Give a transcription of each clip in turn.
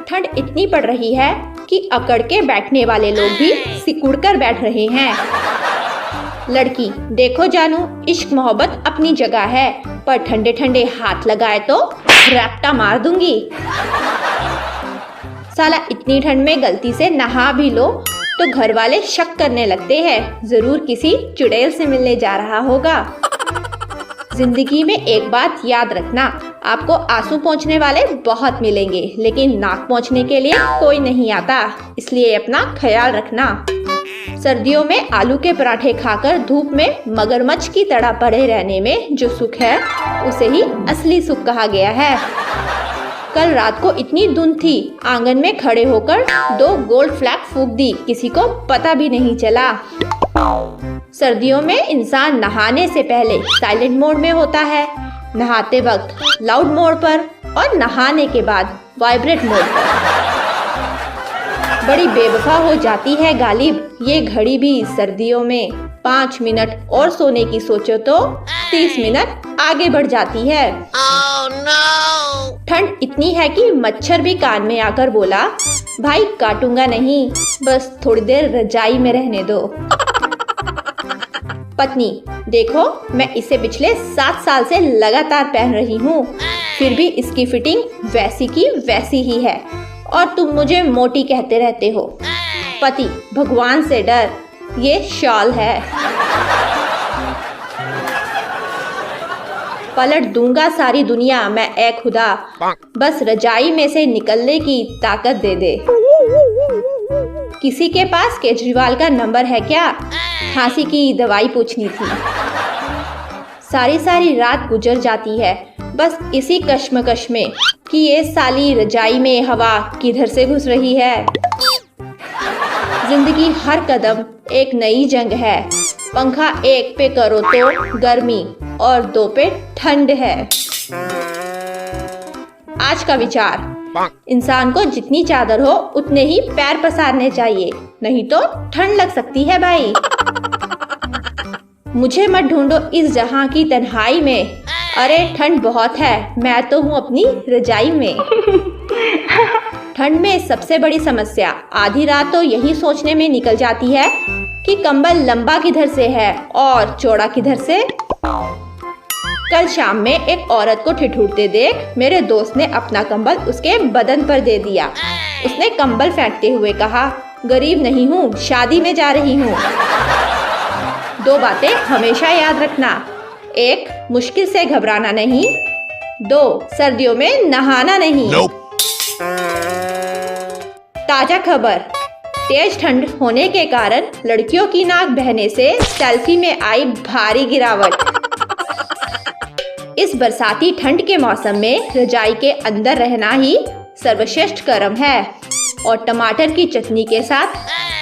ठंड इतनी पड़ रही है कि अकड़ के बैठने वाले लोग भी सिकुड़ कर बैठ रहे हैं। लड़की, देखो जानू, इश्क मोहब्बत अपनी जगह है, पर ठंडे ठंडे हाथ लगाए तो रैप्टा मार दूंगी। साला, इतनी ठंड में गलती से नहा भी लो तो घर वाले शक करने लगते हैं, जरूर किसी चुड़ैल से मिलने जा रहा होगा। जिंदगी में एक बात याद रखना, आपको आंसू पोंछने वाले बहुत मिलेंगे, लेकिन नाक पोंछने के लिए कोई नहीं आता, इसलिए अपना ख्याल रखना। सर्दियों में आलू के पराठे खाकर धूप में मगरमच्छ की तरह पड़े रहने में जो सुख है, उसे ही असली सुख कहा गया है। कल रात को इतनी धुंध थी, आंगन में खड़े होकर 2 गोल्ड फ्लैग फूंक दी, किसी को पता भी नहीं चला। सर्दियों में इंसान नहाने से पहले साइलेंट मोड में होता है, नहाते वक्त लाउड मोड पर और नहाने के बाद वाइब्रेट मोड पर। बड़ी बेवफा हो जाती है गालिब ये घड़ी भी सर्दियों में। 5 मिनट और सोने की सोचो तो 30 मिनट आगे बढ़ जाती है। Oh, no! ठंड इतनी है कि मच्छर भी कान में आकर बोला, भाई काटूंगा नहीं, बस थोड़ी देर रजाई में रहने दो। पत्नी, देखो मैं इसे पिछले 7 साल से लगातार पहन रही हूँ, फिर भी इसकी फिटिंग वैसी की वैसी ही है और तुम मुझे मोटी कहते रहते हो। पति, भगवान से डर, ये शॉल है। पलट दूंगा सारी दुनिया मैं ए खुदा, बस रजाई में से निकलने की ताकत दे दे। किसी के पास केजरीवाल का नंबर है क्या? खांसी की दवाई पूछनी थी। सारी रात गुजर जाती है बस इसी कश्मकश में कि ये साली रजाई में हवा किधर से घुस रही है। जिंदगी हर कदम एक नई जंग है, पंखा 1 पे करो तो गर्मी और 2 पे ठंड है। आज का विचार, इंसान को जितनी चादर हो उतने ही पैर पसारने चाहिए, नहीं तो ठंड लग सकती है भाई। मुझे मत ढूंढो इस जहां की तन्हाई में, अरे ठंड बहुत है, मैं तो हूँ अपनी रजाई में। ठंड में सबसे बड़ी समस्या आधी रात तो यही सोचने में निकल जाती है कि कंबल लंबा किधर से है और चौड़ा किधर से। कल शाम में एक औरत को ठिठुरते देख मेरे दोस्त ने अपना कंबल उसके बदन पर दे दिया। उसने कंबल फेंकते हुए कहा, गरीब नहीं हूँ, शादी में जा रही हूँ। 2 बातें हमेशा याद रखना, 1 मुश्किल से घबराना नहीं, 2 सर्दियों में नहाना नहीं। ताजा खबर, तेज ठंड होने के कारण लड़कियों की नाक बहने से सेल्फी में आई भारी गिरावट। इस बरसाती ठंड के मौसम में रजाई के अंदर रहना ही सर्वश्रेष्ठ कर्म है और टमाटर की चटनी के साथ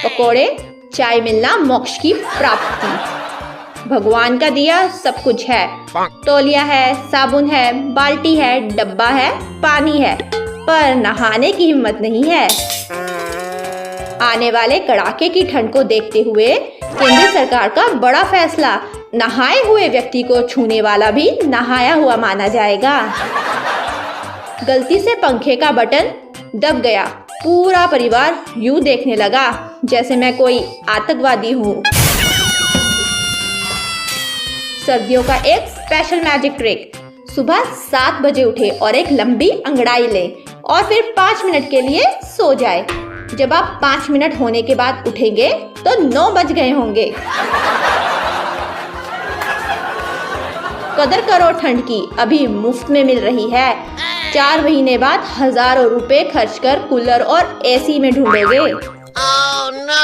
पकोड़े, चाय मिलना मोक्ष की प्राप्ति। भगवान का दिया सब कुछ है, तौलिया है, साबुन है, बाल्टी है, डब्बा है, पानी है, पर नहाने की हिम्मत नहीं है। आने वाले कड़ाके की ठंड को देखते हुए केंद्र सरकार का बड़ा फैसला, नहाए हुए व्यक्ति को छूने वाला भी नहाया हुआ माना जाएगा। गलती से पंखे का बटन दब गया, पूरा परिवार यूं देखने लगा जैसे मैं कोई आतंकवादी हूँ। सर्दियों का एक स्पेशल मैजिक ट्रिक, सुबह 7 बजे उठे और एक लंबी अंगड़ाई लें और फिर 5 मिनट के लिए सो जाए। जब आप 5 मिनट होने के बाद उठेंगे तो 9 बज गए होंगे। कदर करो ठंड की, अभी मुफ्त में मिल रही है। 4 महीने बाद हजारों रुपए खर्च कर कूलर और एसी में ढूंढोगे। Oh, no!